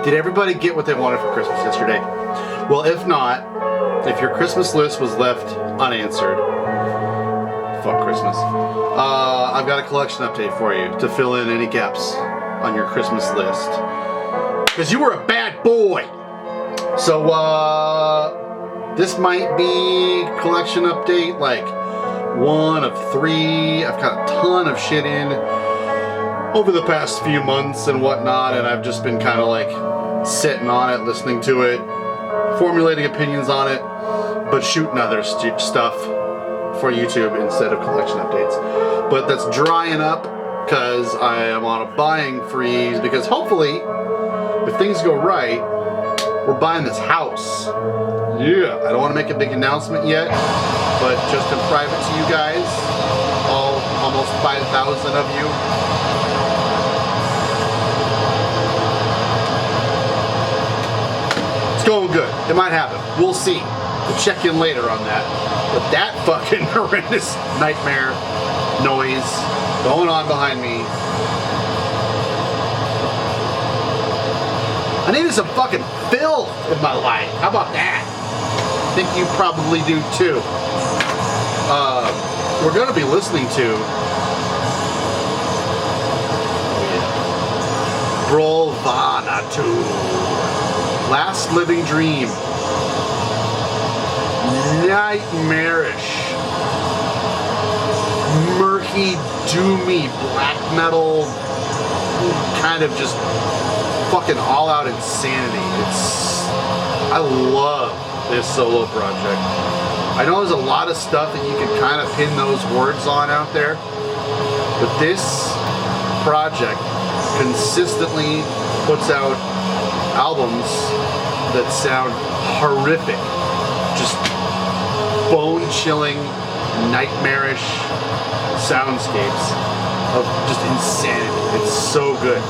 Did everybody get what they wanted for Christmas yesterday? Well, if not, if your Christmas list was left unanswered, fuck Christmas. I've got a collection update for you to fill in any gaps on your Christmas list. Because you were a bad boy. So, this might be collection update like 1 of 3. I've got a ton of shit in over the past few months and whatnot, and I've just been kind of like sitting on it, listening to it, formulating opinions on it, but shooting other stuff for YouTube instead of collection updates. But that's drying up because I am on a buying freeze, because hopefully, if things go right, we're buying this house. Yeah, I don't want to make a big announcement yet, but just in private to you guys, all almost 5,000 of you. It's going good. It might happen. We'll see. We'll check in later on that. But that fucking horrendous nightmare noise going on behind me. I needed some fucking filth in my life. How about that? I think you probably do too. We're going to be listening to Brolvanatu, Last Living Dream. Nightmarish, murky, doomy, black metal, kind of just fucking all-out insanity. I love this solo project. I know there's a lot of stuff that you can kind of pin those words on out there, but this project consistently puts out albums that sound horrific, just bone-chilling, nightmarish soundscapes of just insanity. It's so good.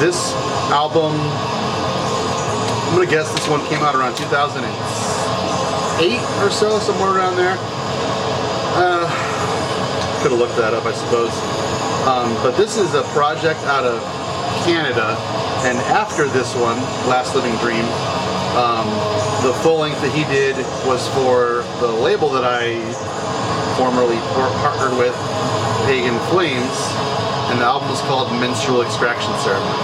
This album, I'm gonna guess this one came out around 2008 or so, somewhere around there. Could have looked that up, I suppose. But this is a project out of Canada, and after this one, Last Living Dream, the full length that he did was for the label that I formerly partnered with, Pagan Flames, and the album was called Menstrual Extraction Ceremony.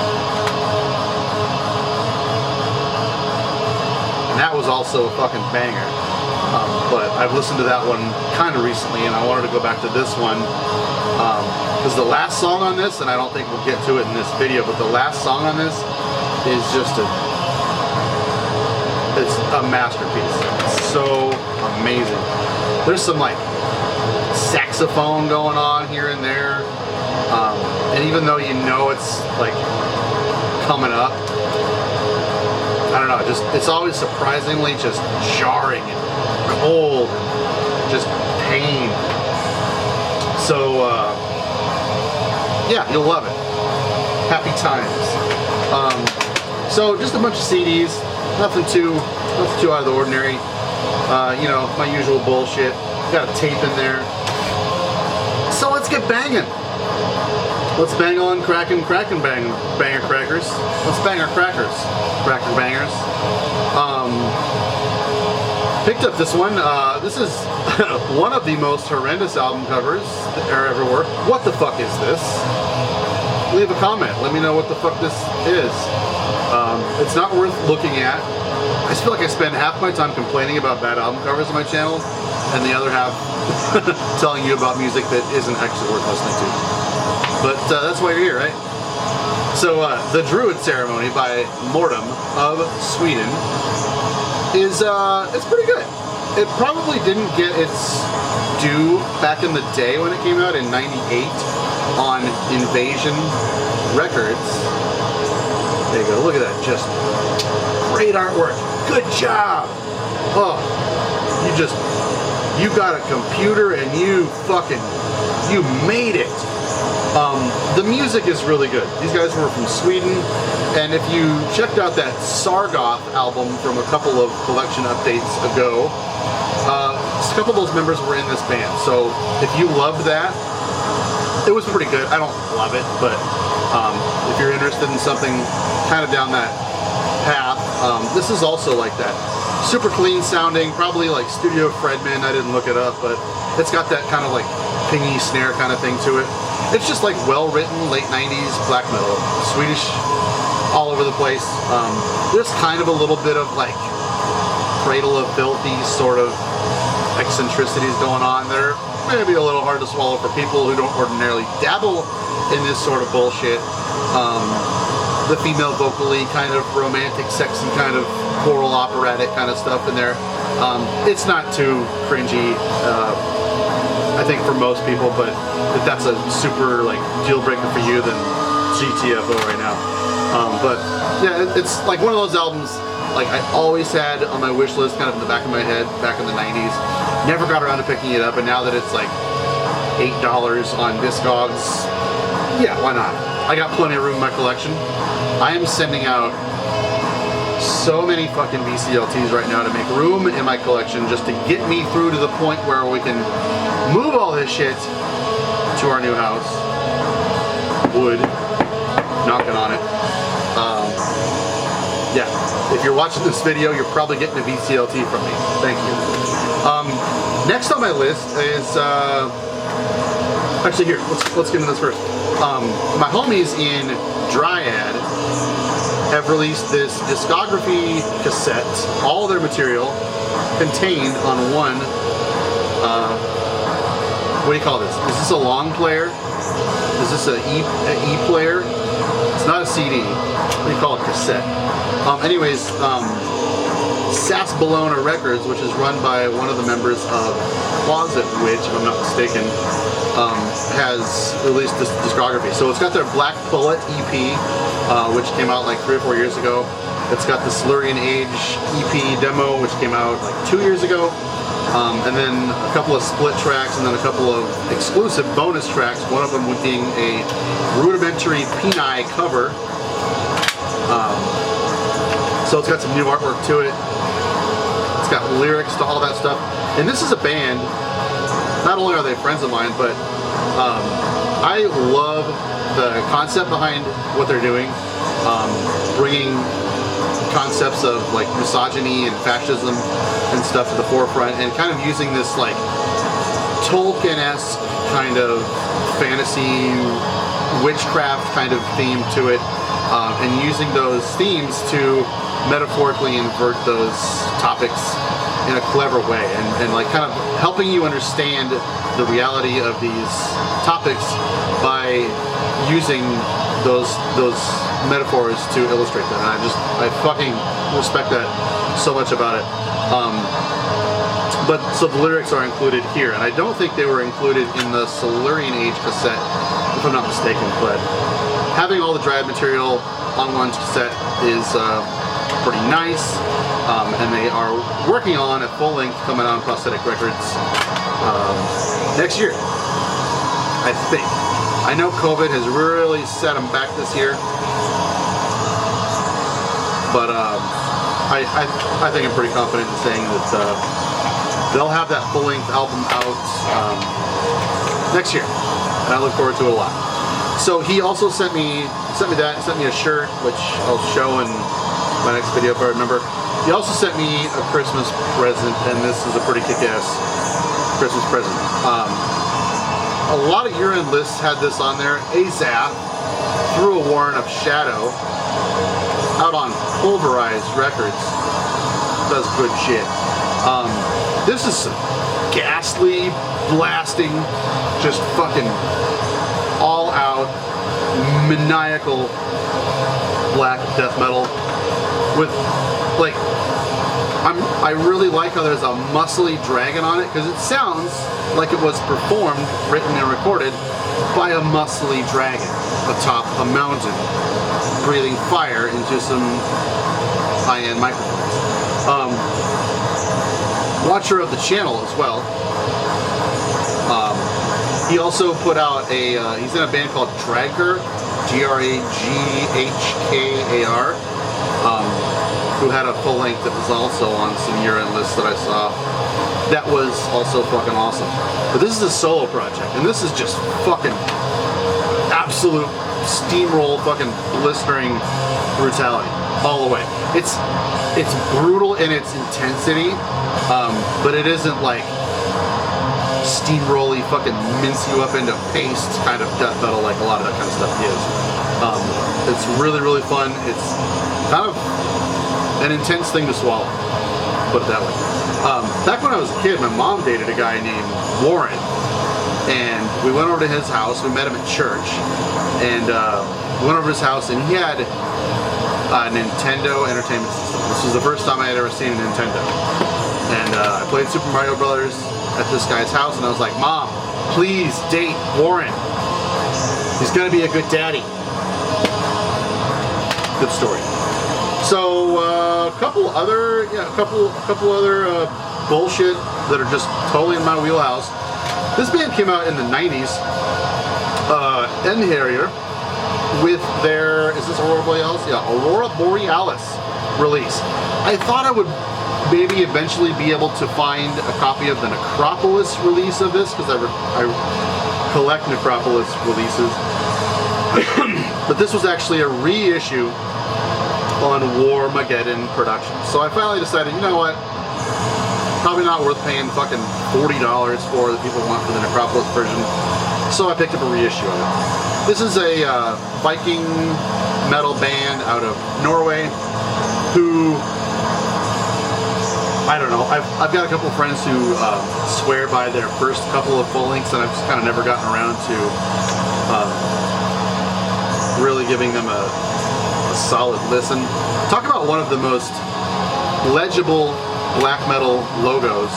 And that was also a fucking banger. But I've listened to that one kind of recently, and I wanted to go back to this one. Because the last song on this, and I don't think we'll get to it in this video, but the last song on this is just it's a masterpiece. It's so amazing. There's some like saxophone going on here and there. And even though you know it's like coming up, I don't know, it's always surprisingly just jarring and cold and just pain. So yeah, you'll love it. Happy times. So just a bunch of CDs, nothing too out of the ordinary. You know, my usual bullshit. Got a tape in there. So let's get banging. Let's bang on banger crackers. Let's bang our crackers. Cracker bangers. Picked up this one. This is one of the most horrendous album covers there ever were. What the fuck is this? Leave a comment. Let me know what the fuck this is. It's not worth looking at. I just feel like I spend half my time complaining about bad album covers on my channel, and the other half telling you about music that isn't actually worth listening to. But that's why you're here, right? So, the Druid Ceremony by Mortem of Sweden is, it's pretty good. It probably didn't get its due back in the day when it came out in '98 on Invasion Records. There you go, look at that, just great artwork, good job. Oh, you got a computer and you made it. The music is really good. These guys were from Sweden, and if you checked out that Sargoth album from a couple of collection updates ago, a couple of those members were in this band. So if you loved that, it was pretty good. I don't love it, but if you're interested in something kind of down that path, this is also like that. Super clean sounding, probably like Studio Fredman. I didn't look it up, but it's got that kind of like pingy snare kind of thing to it. It's just like well-written late 90s black metal, Swedish, all over the place. There's kind of a little bit of like Cradle of Filthy sort of eccentricities going on there. Maybe a little hard to swallow for people who don't ordinarily dabble in this sort of bullshit. The female vocally kind of romantic, sexy kind of choral operatic kind of stuff in there. It's not too cringy, I think, for most people, but if that's a super like deal breaker for you, then GTFO right now. But yeah, it's like one of those albums like I always had on my wish list, kind of in the back of my head back in the 90s. Never got around to picking it up, and now that it's like $8 on Discogs, yeah, why not? I got plenty of room in my collection. I am sending out so many fucking VCLTs right now to make room in my collection just to get me through to the point where we can move all this shit to our new house. Wood, knocking on it. Yeah, if you're watching this video, you're probably getting a VCLT from me. Thank you. Next on my list is, actually here, let's get into this first. My homies in Dryad have released this discography cassette, all their material contained on one, what do you call this? Is this a long player? Is this an E player? It's not a CD. What do you call it? Cassette. Anyways, Asphodelus Records, which is run by one of the members of Caustic Wound, if I'm not mistaken, has released this discography. So it's got their Black Bullet EP, which came out like 3 or 4 years ago. It's got the Silurian Age EP demo, which came out like 2 years ago. And then a couple of split tracks, and then a couple of exclusive bonus tracks, one of them being a rudimentary Peni cover. So it's got some new artwork to it. It's got lyrics to all that stuff. And this is a band, not only are they friends of mine, but I love the concept behind what they're doing. Bringing concepts of like misogyny and fascism and stuff to the forefront, and kind of using this like Tolkien-esque kind of fantasy witchcraft kind of theme to it, and using those themes to metaphorically invert those topics in a clever way, and like kind of helping you understand the reality of these topics by using those metaphors to illustrate them. And I fucking respect that so much about it. But so the lyrics are included here, and I don't think they were included in the Silurian Age cassette, if I'm not mistaken, but having all the Dryad material on one cassette is pretty nice, and they are working on a full length coming out on Prosthetic Records next year, I think. I know COVID has really set them back this year, but I think I'm pretty confident in saying that they'll have that full-length album out next year, and I look forward to it a lot. So he also sent me a shirt, which I'll show in my next video if I remember. He also sent me a Christmas present, and this is a pretty kick-ass Christmas present. A lot of year-end lists had this on there. Azath, Through a Warren of Shadow, out on Pulverized Records, does good shit. This is some ghastly, blasting, just fucking all-out, maniacal black death metal with, like, I really like how there's a muscly dragon on it, because it sounds like it was performed, written, and recorded by a muscly dragon atop a mountain, breathing fire into some high-end microphones. Watcher of the channel as well. He also put out he's in a band called Dragher, Graghkar, who had a full length that was also on some year-end lists that I saw. that was also fucking awesome. But this is a solo project, and this is just fucking absolute steamroll, fucking blistering brutality all the way. It's brutal in its intensity, but it isn't like steamrolly, fucking mince you up into paste kind of death metal like a lot of that kind of stuff is. It's really, really fun. It's kind of an intense thing to swallow, put it that way. Back when I was a kid, my mom dated a guy named Warren, and we went over to his house. We met him at church, and we went over to his house, and he had a Nintendo Entertainment System. This was the first time I had ever seen a Nintendo, and I played Super Mario Brothers at this guy's house, and I was like, Mom, please date Warren. He's gonna be a good daddy. Good story. So a couple other bullshit that are just totally in my wheelhouse. This band came out in the 90s, End Harrier, with their, is this Aurora Borealis? Yeah, Aurora Borealis release. I thought I would maybe eventually be able to find a copy of the Necropolis release of this, because I collect Necropolis releases. But this was actually a reissue on Warmageddon Productions. So I finally decided, you know what? Probably not worth paying fucking $40 for that people want for the Necropolis version. So I picked up a reissue of it. This is a Viking metal band out of Norway who, I don't know, I've got a couple of friends who swear by their first couple of full lengths, and I've just kind of never gotten around to really giving them a solid listen. Talk about one of the most legible black metal logos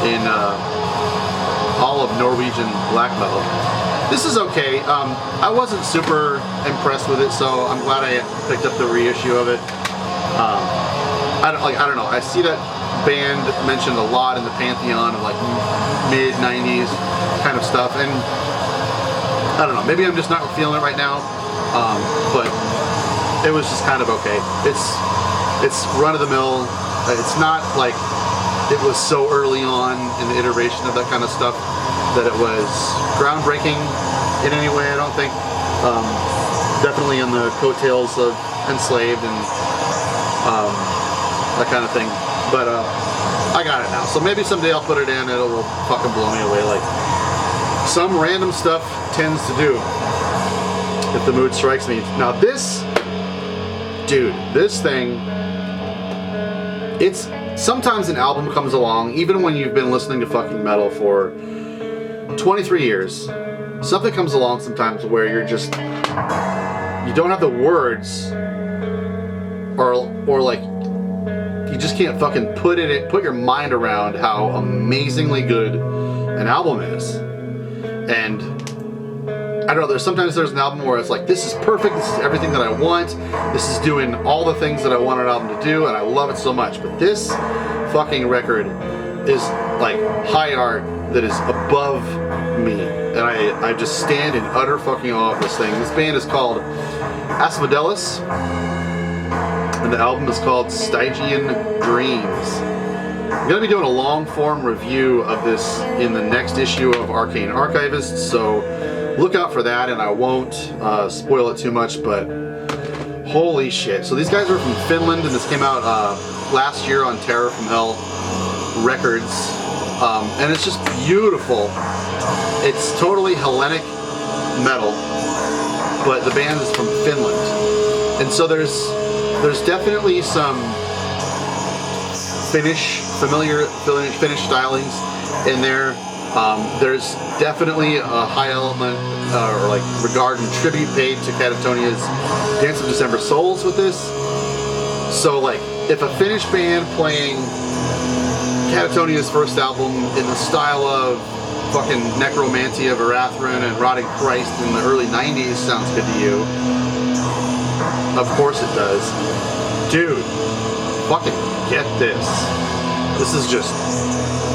in all of Norwegian black metal. This is okay. I wasn't super impressed with it, so I'm glad I picked up the reissue of it. I don't know. I see that band mentioned a lot in the pantheon of like mid 90s kind of stuff, and I don't know. Maybe I'm just not feeling it right now. But it was just kind of okay. It's run of the mill. It's not like it was so early on in the iteration of that kind of stuff that it was groundbreaking in any way, I don't think. Definitely in the coattails of Enslaved and that kind of thing. But I got it now. So maybe someday I'll put it in and it'll fucking blow me away like some random stuff tends to do if the mood strikes me. Now this, dude, this thing, it's sometimes an album comes along, even when you've been listening to fucking metal for 23 years, something comes along sometimes where you're just, you don't have the words, or like, you just can't fucking put your mind around how amazingly good an album is. And I don't know, sometimes there's an album where it's like, this is perfect, this is everything that I want, this is doing all the things that I want an album to do, and I love it so much. But this fucking record is like high art that is above me, and I just stand in utter fucking awe of this thing. This band is called Asmodelis, and the album is called Stygian Dreams. I'm going to be doing a long form review of this in the next issue of Arcane Archivist, so look out for that, and I won't spoil it too much, but holy shit. So these guys are from Finland, and this came out last year on Terror from Hell Records, and it's just beautiful. It's totally Hellenic metal, but the band is from Finland, and so there's definitely some familiar Finnish stylings in there. There's definitely a high element or like regard and tribute paid to Catatonia's Dance of December Souls with this. So like, if a Finnish band playing Catatonia's first album in the style of fucking Necromantia of Arathren and Rotting Christ in the early 90s sounds good to you, of course it does. Dude, fucking get this. This is just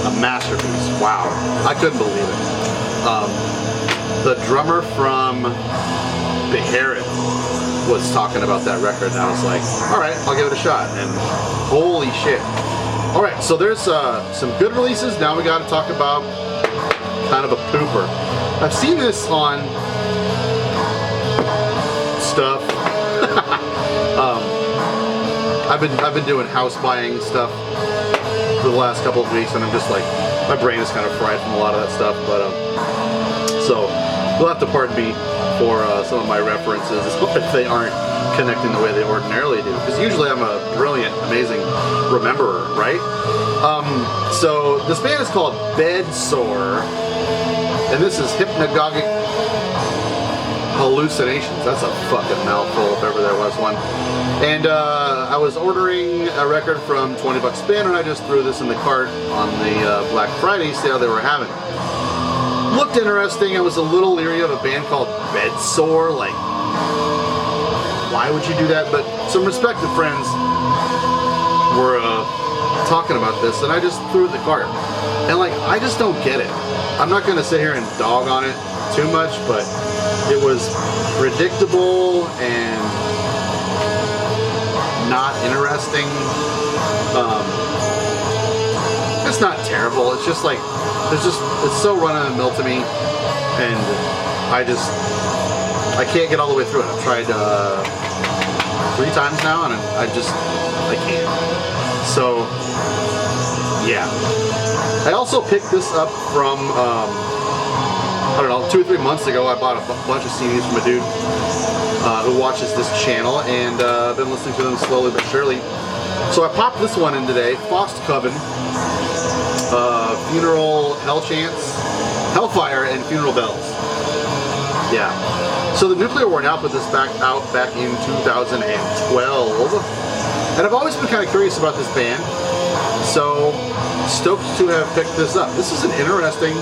a masterpiece. Wow. I couldn't believe it. The drummer from Beherit was talking about that record, and I was like, alright, I'll give it a shot. And holy shit. All right, so there's some good releases. Now we got to talk about kind of a pooper. I've seen this on stuff. I've been doing house buying stuff for the last couple of weeks, and I'm just like, my brain is kind of fried from a lot of that stuff. But so you'll have to pardon me for some of my references if they aren't connecting the way they ordinarily do, because usually I'm a brilliant, amazing rememberer, right? So this band is called Bedsore, and this is Hypnagogic Hallucinations. That's a fucking mouthful if ever there was one. And I was ordering a record from 20 Bucks Spin, and I just threw this in the cart on the Black Friday, see how they were having it. Looked interesting. I was a little leery of a band called Bedsore, like, why would you do that? But some respected friends were talking about this, and I just threw it in the cart. And like, I just don't get it. I'm not going to sit here and dog on it too much, but it was predictable and not interesting. It's not terrible. It's just like, it's so run-of-the-mill to me, and I can't get all the way through it. I've tried 3 times now, and I can't. So, yeah. I also picked this up from, I don't know, 2 or 3 months ago. I bought a bunch of CDs from a dude who watches this channel, and I've been listening to them slowly but surely. So I popped this one in today, Frost Coven, Funeral Hell Chants, Hellfire, and Funeral Bells. Yeah. So the Nuclear War Now put this out back in 2012, and I've always been kind of curious about this band, so stoked to have picked this up. This is an interesting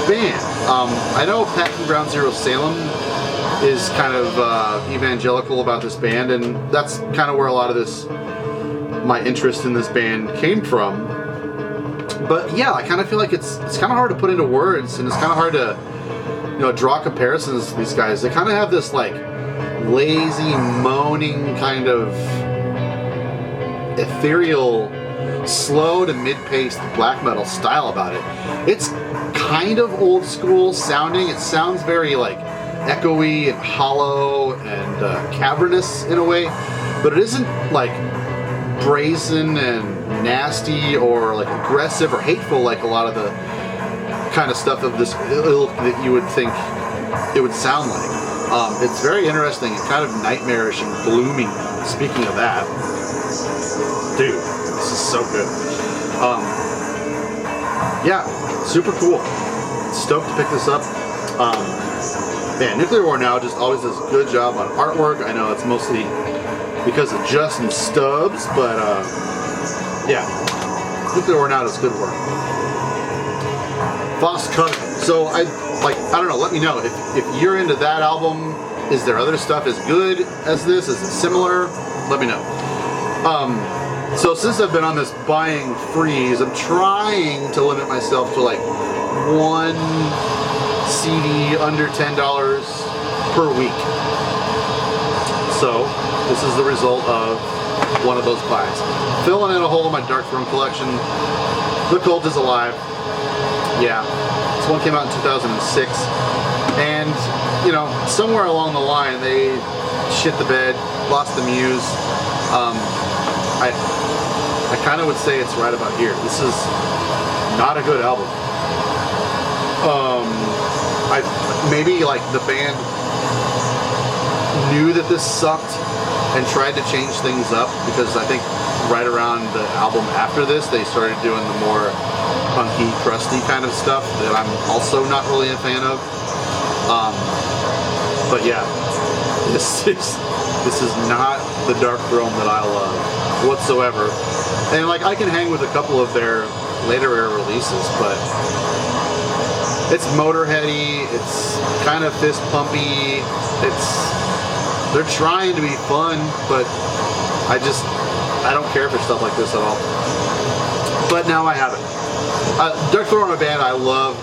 band. I know Pat from Ground Zero Salem is kind of evangelical about this band, and that's kind of where a lot of my interest in this band came from. But yeah, I kind of feel like it's kind of hard to put into words, and it's kind of hard to, you know, draw comparisons to these guys. They kind of have this like lazy, moaning kind of ethereal, slow to mid-paced black metal style about it. It's kind of old school sounding. It sounds very like echoey and hollow and cavernous in a way, but it isn't like brazen and nasty or like aggressive or hateful like a lot of the kind of stuff of this ilk that you would think it would sound like. It's very interesting and kind of nightmarish and gloomy. Speaking of that, dude, this is so good. Yeah, super cool. Stoked to pick this up. Man, Nuclear War Now just always does a good job on artwork. I know it's mostly because of Justin Stubbs, but yeah, Nuclear War Now does good work. Frost Coven. So I don't know, let me know if you're into that album. Is there other stuff as good as this? Is it similar? Let me know. So since I've been on this buying freeze, I'm trying to limit myself to like 1 CD under $10 per week. So this is the result of one of those buys. Filling in a hole in my Dark Throne collection. The Cult is Alive. Yeah, this one came out in 2006, and you know, somewhere along the line they shit the bed, lost the muse. I kind of would say it's right about here. This is not a good album. Maybe like the band knew that this sucked and tried to change things up, because I think right around the album after this they started doing the more punky, crusty kind of stuff that I'm also not really a fan of. But yeah, this is not the Dark Throne that I love whatsoever. And like, I can hang with a couple of their later era releases, but it's Motorheady, it's kind of fist pumpy, they're trying to be fun, but I don't care for stuff like this at all. But now I have it. Dark Throne are a band I love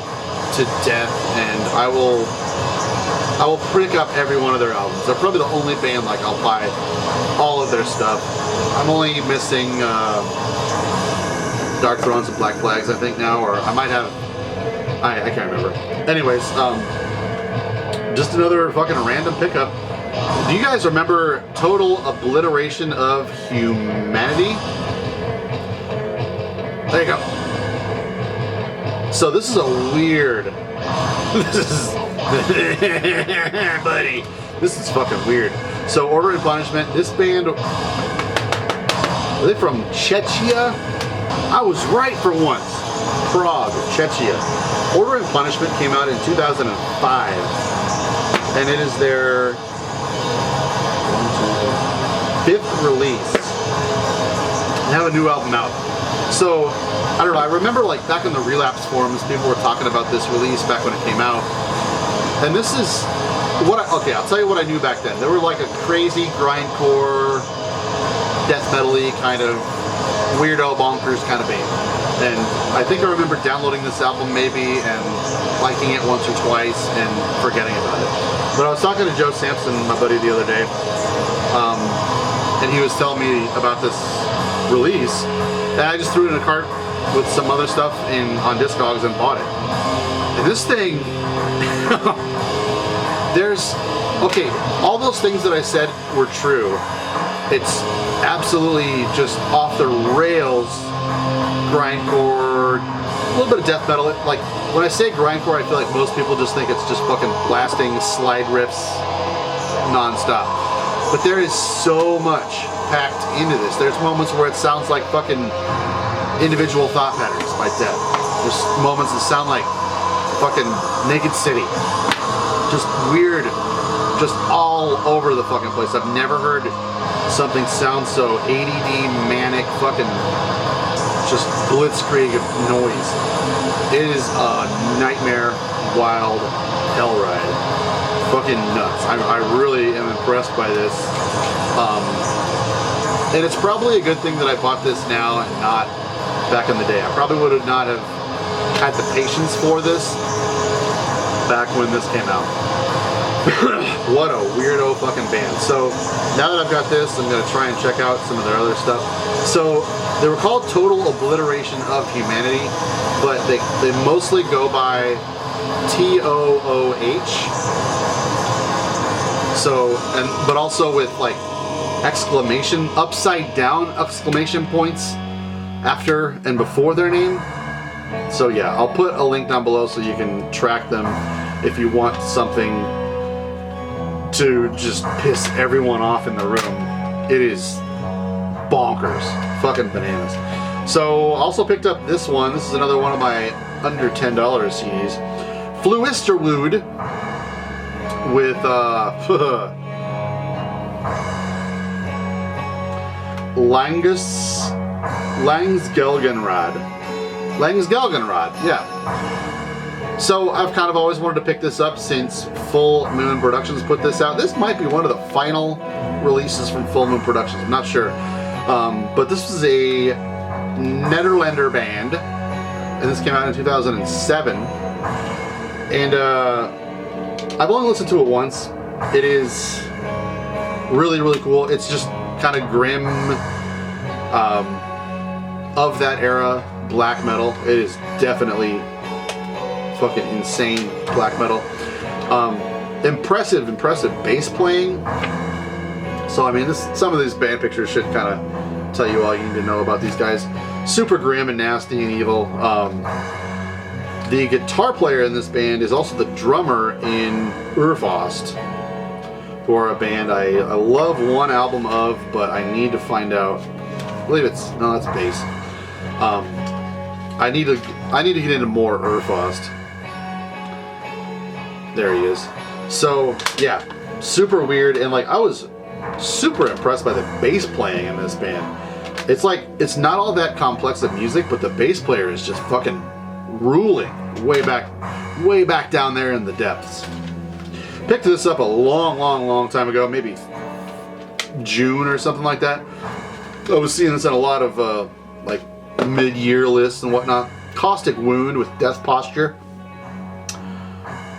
to death, and I will pick up every one of their albums. They're probably the only band like I'll buy all of their stuff. I'm only missing Dark Thrones and Black Flags, I think now, or I might have. I can't remember. Anyways, just another fucking random pickup. Do you guys remember Total Obliteration of Humanity? There you go. So this is a weird. This is. Buddy. This is fucking weird. So Order and Punishment. This band. Are they from Czechia? I was right for once. Prague, Czechia. Order and Punishment came out in 2005. And it is their 5th release. They have a new album out. So, I don't know, I remember like back in the Relapse forums, people were talking about this release back when it came out. And this is what okay, I'll tell you what I knew back then. They were like a crazy grindcore, death metal-y kind of weirdo bonkers kind of band. And I think I remember downloading this album maybe and liking it once or twice and forgetting about it. But I was talking to Joe Sampson, my buddy, the other day, and he was telling me about this release, and I just threw it in a cart with some other stuff on Discogs and bought it. And this thing, okay, all those things that I said were true. It's absolutely just off the rails, grindcore, a little bit of death metal. Like, when I say grindcore, I feel like most people just think it's just fucking blasting slide riffs non-stop. But there is so much packed into this. There's moments where it sounds like fucking Individual Thought Patterns by Death. There's moments that sound like fucking Naked City. Just weird, just all over the fucking place. I've never heard something sound so ADD, manic, fucking just blitzkrieg of noise. It is a nightmare, wild hell ride. Fucking nuts. I really am impressed by this. And it's probably a good thing that I bought this now and not back in the day. I probably would have not have had the patience for this back when this came out. What a weirdo fucking band. So now that I've got this, I'm going to try and check out some of their other stuff. So they were called Total Obliteration of Humanity, but they mostly go by t.o.o.h. So, but also with like exclamation, upside down exclamation points after and before their name. So yeah, I'll put a link down below so you can track them if you want something to just piss everyone off in the room. It is bonkers. Fucking bananas. So also picked up this one. This is another one of my under $10 CDs. Fluisterwood with Langsgelgenrod, yeah. So I've kind of always wanted to pick this up since Full Moon Productions put this out. This might be one of the final releases from Full Moon Productions, I'm not sure. But this was a Nederlander band, and this came out in 2007. And I've only listened to it once. It is really, really cool. It's just kind of grim, of that era black metal. It is definitely fucking insane black metal. Impressive bass playing. So I mean, some of these band pictures should kind of tell you all you need to know about these guys. Super grim and nasty and evil. The guitar player in this band is also the drummer in Urfast, for a band I love one album of, but I need to find out. I believe no, that's bass. I need to get into more Urfast. There he is. So yeah, super weird, and like I was super impressed by the bass playing in this band. It's like it's not all that complex of music, but the bass player is just fucking ruling way back down there in the depths. Picked this up a long time ago, maybe June or something like that. I was seeing this on a lot of like mid-year lists and whatnot. Caustic Wound with Death Posture.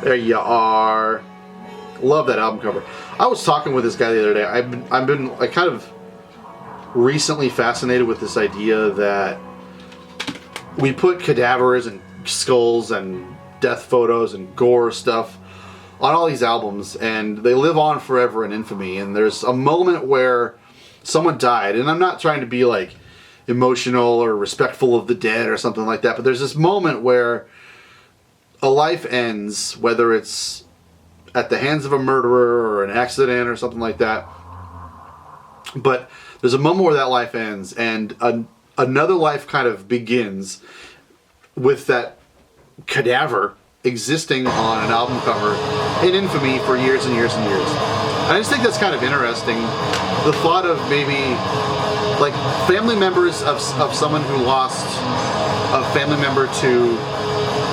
There you are. Love that album cover. I was talking with this guy the other day. I've been like kind of recently fascinated with this idea that we put cadavers and skulls and death photos and gore stuff on all these albums, and they live on forever in infamy. And there's a moment where someone died, and I'm not trying to be like emotional or respectful of the dead or something like that, but there's this moment where a life ends, whether it's at the hands of a murderer or an accident or something like that. But there's a moment where that life ends, and another life kind of begins with that cadaver existing on an album cover in infamy for years and years and years. And I just think that's kind of interesting. The thought of maybe like family members of someone who lost a family member to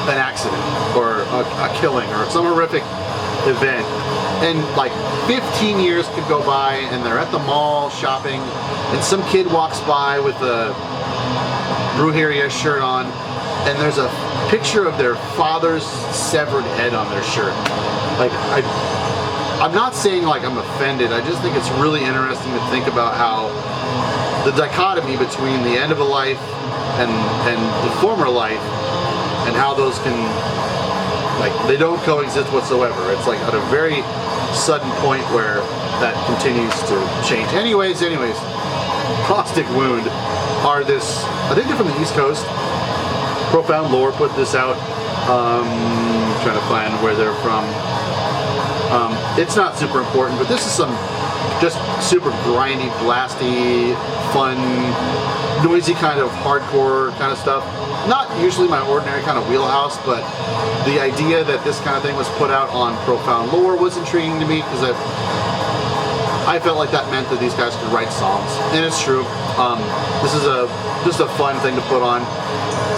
an accident or a killing or some horrific event, and like 15 years could go by and they're at the mall shopping and some kid walks by with a Brujeria shirt on, and there's a picture of their father's severed head on their shirt. Like, I'm not saying like I'm offended, I just think it's really interesting to think about how the dichotomy between the end of a life and the former life, and how those can, like, they don't coexist whatsoever. It's like at a very sudden point where that continues to change. Anyways, Caustic Wound are this, I think they're from the East Coast. Profound Lore put this out. Trying to find where they're from. It's not super important, but this is some just super grindy, blasty, fun, noisy kind of hardcore kind of stuff. Not usually my ordinary kind of wheelhouse, but the idea that this kind of thing was put out on Profound Lore was intriguing to me, because I felt like that meant that these guys could write songs, and it's true. This is just a fun thing to put on.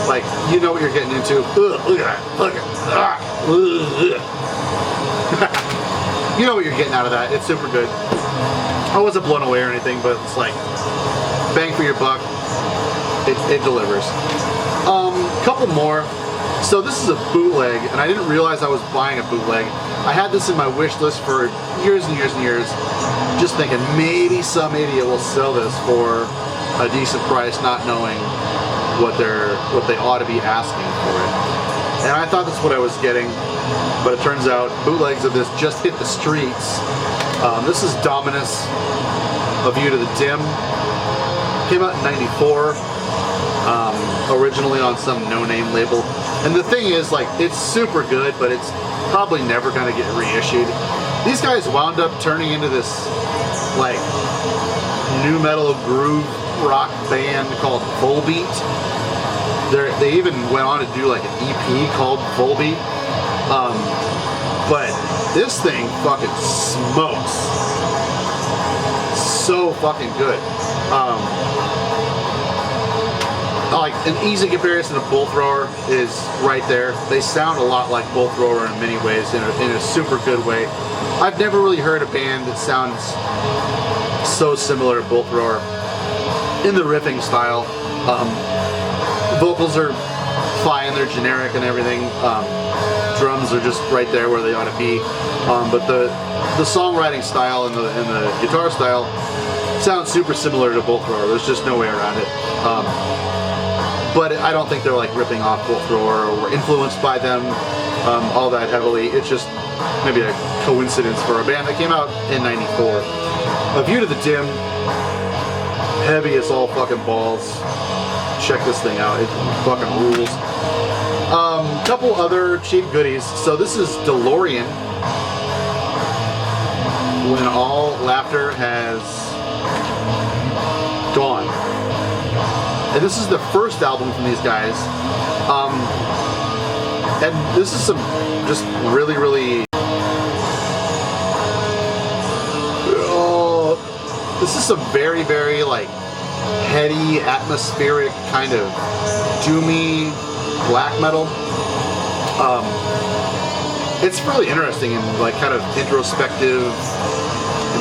Like, you know what you're getting into. Look at that. You know what you're getting out of that. It's super good. I wasn't blown away or anything, but it's like bang for your buck. It delivers. Couple more. So this is a bootleg, and I didn't realize I was buying a bootleg. I had this in my wish list for years and years and years, just thinking maybe some idiot will sell this for a decent price, not knowing what they ought to be asking for it. And I thought that's what I was getting, but it turns out bootlegs of this just hit the streets. This is Dominus, A View to the Dim. Came out in '94, originally on some no-name label. And the thing is, like, it's super good, but it's probably never gonna get reissued. These guys wound up turning into this, like, nu metal groove rock band called Volbeat. They even went on to do like an EP called Volbeat. But this thing fucking smokes. So fucking good. Like an easy comparison to Bull Thrower is right there. They sound a lot like Bull Thrower in many ways, in a super good way. I've never really heard a band that sounds so similar to Bull Thrower in the riffing style. Vocals are fine, they're generic and everything. Drums are just right there where they ought to be. But the songwriting style and the guitar style sounds super similar to Bull Thrower. There's just no way around it. But I don't think they're like ripping off Bull Thrower or influenced by them all that heavily. It's just maybe a coincidence for a band that came out in '94. A View to the Dim, heavy as all fucking balls. Check this thing out, it fucking rules. Couple other cheap goodies. So this is DeLorean, When All Laughter Has Gone. And this is the first album from these guys. And this is some just really, really... this is some very, very, like, heady, atmospheric, kind of doomy black metal. It's really interesting and like kind of introspective,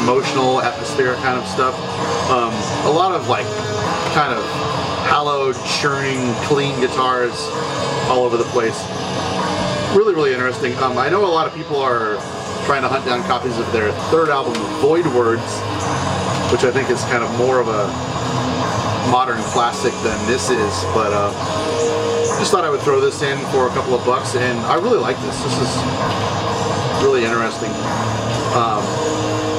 emotional, atmospheric kind of stuff. A lot of like kind of hallowed, churning, clean guitars all over the place. Really, really interesting. I know a lot of people are trying to hunt down copies of their third album, Void Words, which I think is kind of more of a modern classic than this is, but Just thought I would throw this in for a couple of bucks, and I really like this. This is really interesting.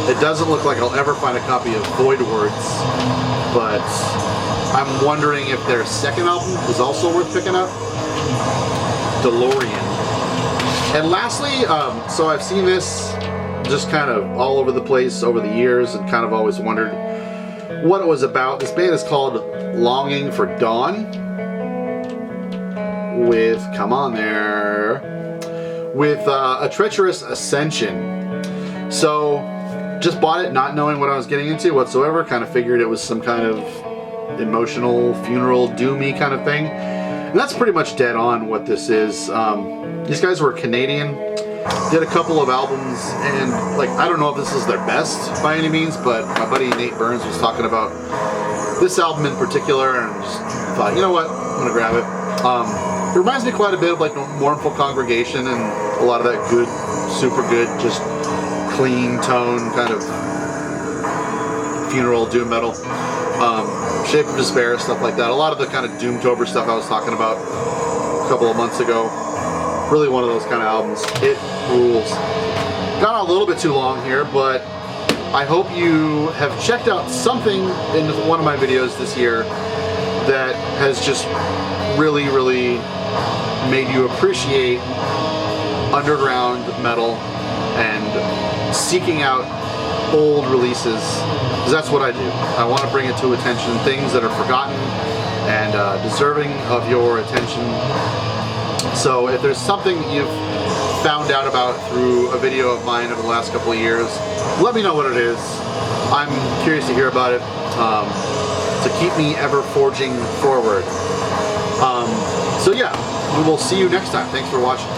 It doesn't look like I'll ever find a copy of Void Words, but I'm wondering if their second album is also worth picking up. DeLorean. And lastly, so I've seen this just kind of all over the place over the years and kind of always wondered what it was about. This band is called Longing for Dawn with, come on there, with A Treacherous Ascension. So just bought it not knowing what I was getting into whatsoever, kind of figured it was some kind of emotional, funeral, doomy kind of thing. And that's pretty much dead on what this is. These guys were Canadian, did a couple of albums, and like, I don't know if this is their best by any means, but my buddy Nate Burns was talking about this album in particular, and just thought, you know what, I'm gonna grab it. It reminds me quite a bit of like Mournful Congregation and a lot of that good, super good, just clean tone kind of funeral doom metal. Shape of Despair, stuff like that. A lot of the kind of Doomtober stuff I was talking about a couple of months ago. Really one of those kind of albums. It rules. Got on a little bit too long here, but I hope you have checked out something in one of my videos this year that has just really, really made you appreciate underground metal and seeking out old releases, because that's what I do. I want to bring it to attention, things that are forgotten and deserving of your attention. So if there's something you've found out about through a video of mine over the last couple of years, let me know what it is. I'm curious to hear about it, to keep me ever forging forward. So yeah, we will see you next time. Thanks for watching.